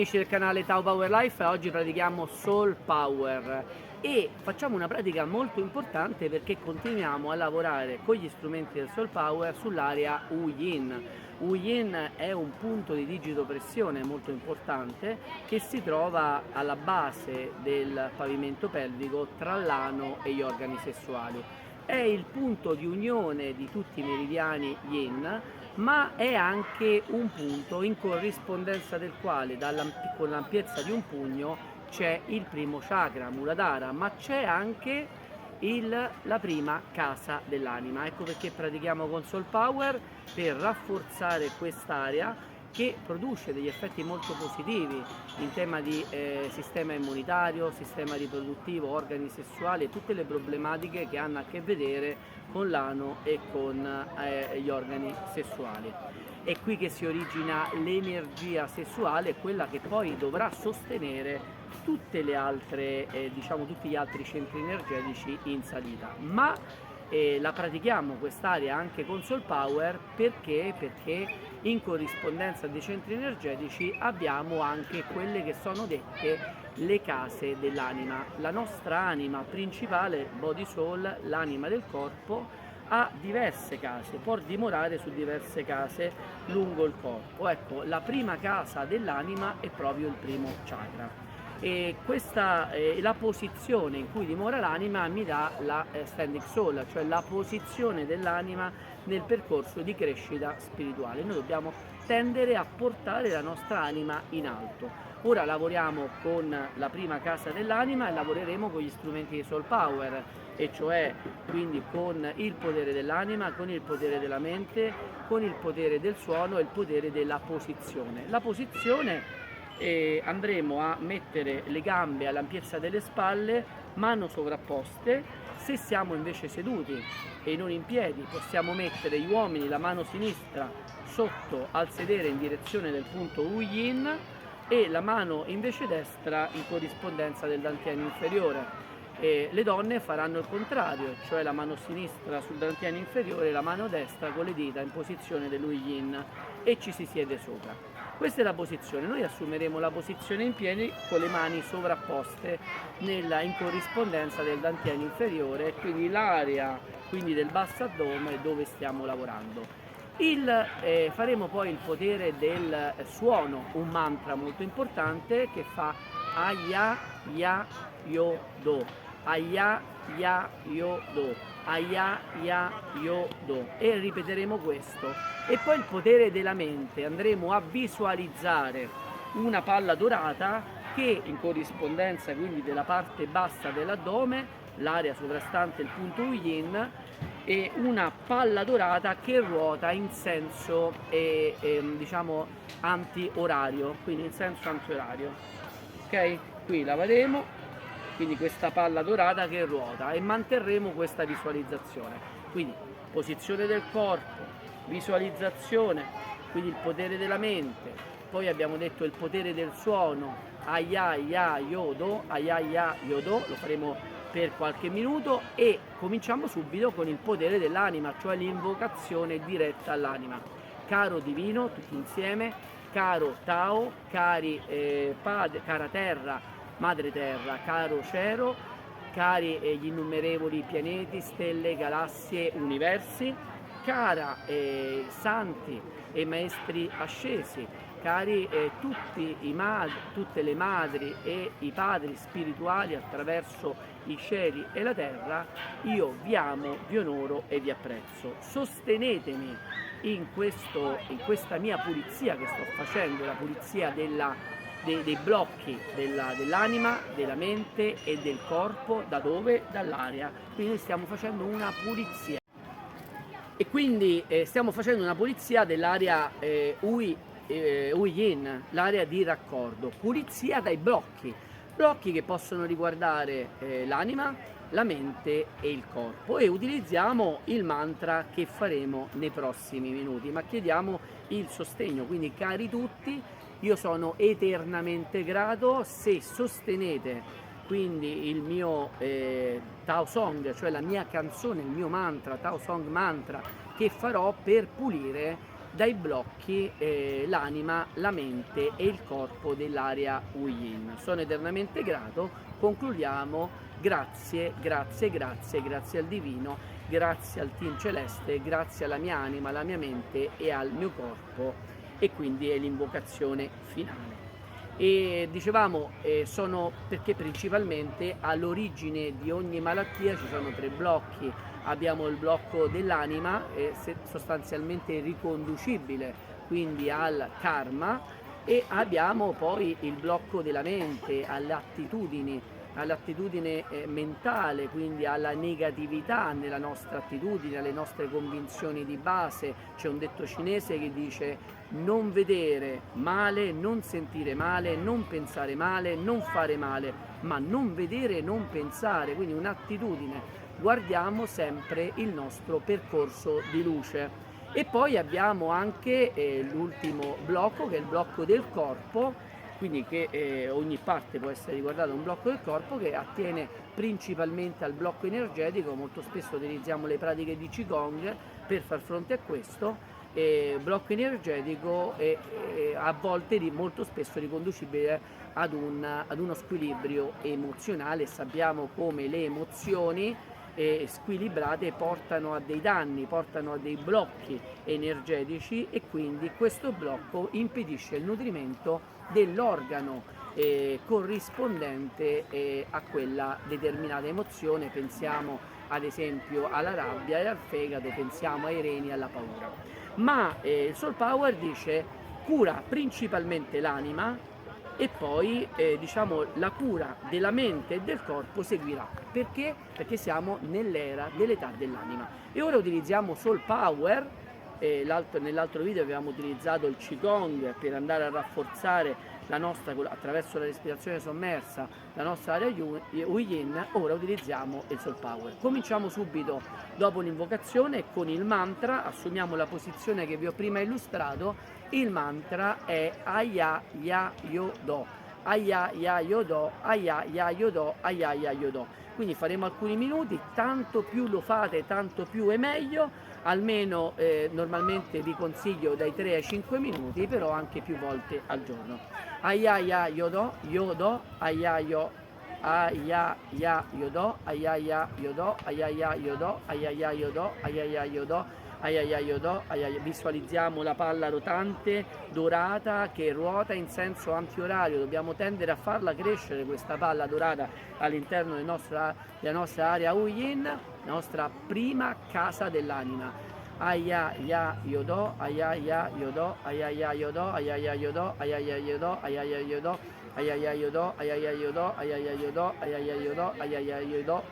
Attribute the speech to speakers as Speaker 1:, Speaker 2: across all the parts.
Speaker 1: amici del canale Tao Power Life, oggi pratichiamo Soul Power e facciamo una pratica molto importante perché continuiamo a lavorare con gli strumenti del Soul Power sull'area Wu Yin. Wu Yin è un punto di digitopressione molto importante che si trova alla base del pavimento pelvico tra l'ano e gli organi sessuali. È il punto di unione di tutti i meridiani Yin, ma è anche un punto in corrispondenza del quale con l'ampiezza di un pugno c'è il primo chakra, Muladhara, ma c'è anche la prima casa dell'anima. Ecco perché pratichiamo con Soul Power, per rafforzare quest'area che produce degli effetti molto positivi in tema di sistema immunitario, sistema riproduttivo, organi sessuali, tutte le problematiche che hanno a che vedere con l'ano e con gli organi sessuali. È qui che si origina l'energia sessuale, quella che poi dovrà sostenere tutte le altre, tutti gli altri centri energetici in salita. Ma la pratichiamo quest'area anche con Soul Power perché in corrispondenza dei centri energetici abbiamo anche quelle che sono dette le case dell'anima. La nostra anima principale, Body Soul, l'anima del corpo, ha diverse case, può dimorare su diverse case lungo il corpo. Ecco, la prima casa dell'anima è proprio il primo chakra. E questa la posizione in cui dimora l'anima mi dà la standing soul, cioè la posizione dell'anima nel percorso di crescita spirituale. Noi dobbiamo tendere a portare la nostra anima in alto. Ora lavoriamo con la prima casa dell'anima e lavoreremo con gli strumenti di Soul Power, e cioè quindi con il potere dell'anima, con il potere della mente, con il potere del suono e il potere della posizione. La posizione, andremo a mettere le gambe all'ampiezza delle spalle, mano sovrapposte. Se siamo invece seduti e non in piedi, possiamo mettere gli uomini la mano sinistra sotto al sedere in direzione del punto Wu Yin e la mano invece destra in corrispondenza del dantiano inferiore. Le donne faranno il contrario, cioè la mano sinistra sul dantiano inferiore e la mano destra con le dita in posizione dell'Wu Yin, e ci si siede sopra. Questa è la posizione. Noi assumeremo la posizione in piedi con le mani sovrapposte in corrispondenza del dantiano inferiore, quindi l'area del basso addome dove stiamo lavorando. Faremo poi il potere del suono, un mantra molto importante che fa Aya Ya Yo Do. Aya Ya Yo Do, Aya Ya Yo Do, e ripeteremo questo. E poi il potere della mente, andremo a visualizzare una palla dorata che in corrispondenza quindi della parte bassa dell'addome, l'area sovrastante il punto Yin, e una palla dorata che ruota in senso anti-orario, quindi in senso anti-orario. Ok? Qui la vedremo. Quindi questa palla dorata che ruota, e manterremo questa visualizzazione. Quindi posizione del corpo, visualizzazione, quindi il potere della mente. Poi abbiamo detto il potere del suono, Aya Ya Yo Do, Aya Ya Yo Do, lo faremo per qualche minuto e cominciamo subito con il potere dell'anima, cioè l'invocazione diretta all'anima. Caro divino, tutti insieme, caro Tao, cari padre, cara terra, madre terra, caro cielo, cari gli innumerevoli pianeti, stelle, galassie, universi, cara santi e maestri ascesi, cari tutte le madri e i padri spirituali attraverso i cieli e la terra, io vi amo, vi onoro e vi apprezzo. Sostenetemi in questa mia pulizia che sto facendo, la pulizia dei blocchi dell'anima, della mente e del corpo. Da dove? Dall'aria. Quindi stiamo facendo una pulizia. E quindi stiamo facendo una pulizia dell'area Wu Yin, l'area di raccordo. Pulizia dai blocchi che possono riguardare l'anima, la mente e il corpo, e utilizziamo il mantra che faremo nei prossimi minuti, ma chiediamo il sostegno. Quindi, cari tutti, io sono eternamente grato se sostenete quindi il mio Tao Song, cioè la mia canzone, il mio mantra, Tao Song Mantra, che farò per pulire dai blocchi l'anima, la mente e il corpo dell'area Yin. Sono eternamente grato, concludiamo, grazie, grazie, grazie, grazie al Divino, grazie al team celeste, grazie alla mia anima, alla mia mente e al mio corpo, e quindi è l'invocazione finale. E dicevamo, sono perché principalmente all'origine di ogni malattia ci sono 3 blocchi. Abbiamo il blocco dell'anima, sostanzialmente riconducibile quindi al karma, e abbiamo poi il blocco della mente, all'attitudine mentale, quindi alla negatività nella nostra attitudine, alle nostre convinzioni di base. C'è un detto cinese che dice: non vedere male, non sentire male, non pensare male, non fare male, ma non vedere e non pensare, quindi un'attitudine. Guardiamo sempre il nostro percorso di luce. E poi abbiamo anche l'ultimo blocco, che è il blocco del corpo, quindi che ogni parte può essere riguardata un blocco del corpo, che attiene principalmente al blocco energetico. Molto spesso utilizziamo le pratiche di Qigong per far fronte a questo. Blocco energetico a volte molto spesso riconducibile ad uno squilibrio emozionale. Sappiamo come le emozioni squilibrate portano a dei danni, portano a dei blocchi energetici, e quindi questo blocco impedisce il nutrimento dell'organo corrispondente a quella determinata emozione. Pensiamo ad esempio alla rabbia e al fegato, pensiamo ai reni e alla paura. Ma il Soul Power dice: cura principalmente l'anima, e poi diciamo la cura della mente e del corpo seguirà. Perché? Perché siamo nell'era dell'età dell'anima. E ora utilizziamo Soul Power. Nell'altro video avevamo utilizzato il Qigong per andare a rafforzare la nostra, attraverso la respirazione sommersa, la nostra area Yin. Ora utilizziamo il Soul Power. Cominciamo subito dopo l'invocazione con il mantra. Assumiamo la posizione che vi ho prima illustrato. Il mantra è Aya Ya Yodo, Aya Ya Yodo, Aya Ya Yodo, Aya Ya Yodo. Quindi faremo alcuni minuti, tanto più lo fate tanto più è meglio. Almeno normalmente vi consiglio dai 3 ai 5 minuti, però anche più volte al giorno. Aya Ya Yodo, Yodo, Aya Yo, Aya Ya Yodo, Aya Ya Yodo, Aya Ya Yodo, Aya Ya Yodo, Aya Ya Yodo. Visualizziamo la palla rotante dorata che ruota in senso antiorario. Dobbiamo tendere a farla crescere questa palla dorata all'interno della nostra area Yin, la nostra prima casa dell'anima. Aya Ya Yodo, Aya Ya Yodo, Aya Ya Yodo, Aya Ya Yodo, Aya Ya Yodo, Aya Ya Yodo, Aya Ya Yodo, Aya Ya Yodo, Aya Ya Yodo, Aya Ya Yodo, Aya Ya Yodo,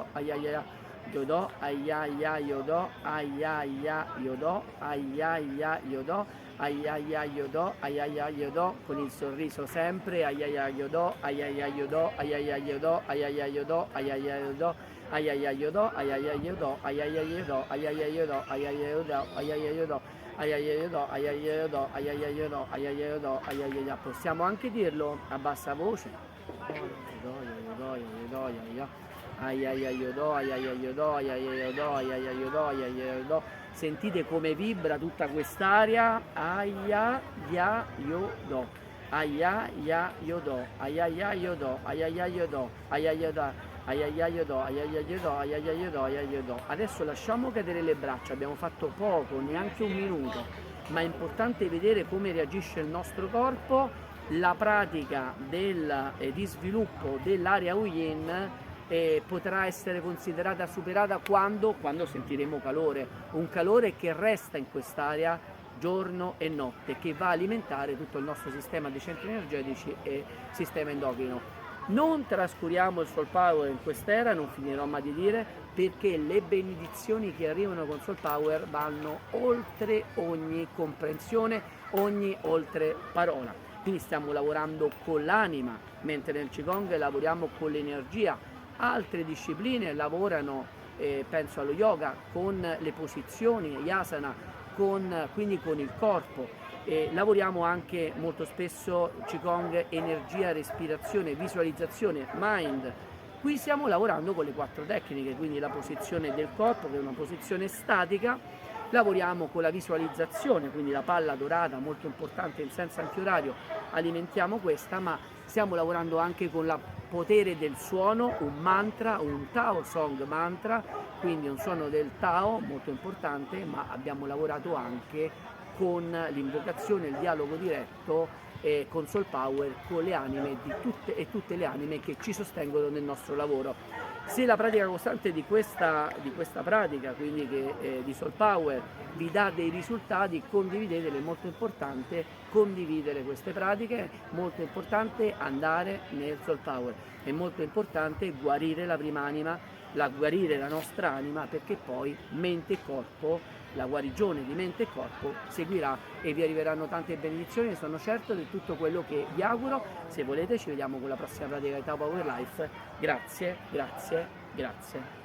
Speaker 1: Aya Ya Yodo, Aya Ya Yodo, Aya Ya Yodo, Aya Ya Yodo, Aya Ya Yodo, Aya Ya Yodo, Aya Ya Yodo, con il sorriso sempre. Aya Ya Yodo, Aya Ya Yodo, Aya Ya Yodo, Aya Ya Yodo, Aya Ya Yodo, Aya Ya Yodo, Aya Ya Yodo, Aya Ya Yodo, Aya Ya Yodo, Aya Ya Yodo, Aya Ya Yodo, Aya Ya Yodo, Aya Ya Yodo, Aya Ya Yodo, Aya Ya Yodo, Aya Ya Yodo. Possiamo anche dirlo a bassa voce. Sentite come vibra tutta quest'aria. Aya Ya Yodo, Aya Ya Yodo, Aya Ya Yodo, Aya Ya Yodo, Aya Yodo, Aya Ya Yodo, Aya Ya Yodo, Aya Ya Yodo, Aya Yodo. Adesso lasciamo cadere le braccia. Abbiamo fatto poco, neanche un minuto, ma è importante vedere come reagisce il nostro corpo. La pratica di sviluppo dell'area Yin potrà essere considerata superata quando sentiremo calore, un calore che resta in quest'area giorno e notte, che va a alimentare tutto il nostro sistema di centri energetici e sistema endocrino. Non trascuriamo il Soul Power in quest'era, non finirò mai di dire, perché le benedizioni che arrivano con Soul Power vanno oltre ogni comprensione, oltre parola. Quindi stiamo lavorando con l'anima, mentre nel Qigong lavoriamo con l'energia. Altre discipline lavorano, penso allo yoga, con le posizioni, yasana, quindi con il corpo. Lavoriamo anche molto spesso Qigong, energia, respirazione, visualizzazione, mind. Qui stiamo lavorando con le 4 tecniche, quindi la posizione del corpo, che è una posizione statica, Lavoriamo con la visualizzazione, quindi la palla dorata, molto importante, in senso antiorario alimentiamo questa, ma stiamo lavorando anche con il potere del suono, un mantra, un Tao Song mantra, quindi un suono del Tao molto importante, ma abbiamo lavorato anche con l'invocazione, il dialogo diretto con Soul Power, con le anime di tutte le anime che ci sostengono nel nostro lavoro. Se la pratica costante di questa pratica, quindi di Soul Power, vi dà dei risultati, condividetele, è molto importante condividere queste pratiche, molto importante andare nel Soul Power, è molto importante guarire la prima anima, guarire la nostra anima, perché poi mente e corpo, la guarigione di mente e corpo seguirà e vi arriveranno tante benedizioni, sono certo di tutto quello che vi auguro. Se volete ci vediamo con la prossima pratica di Tao Power Life. Grazie, grazie, grazie.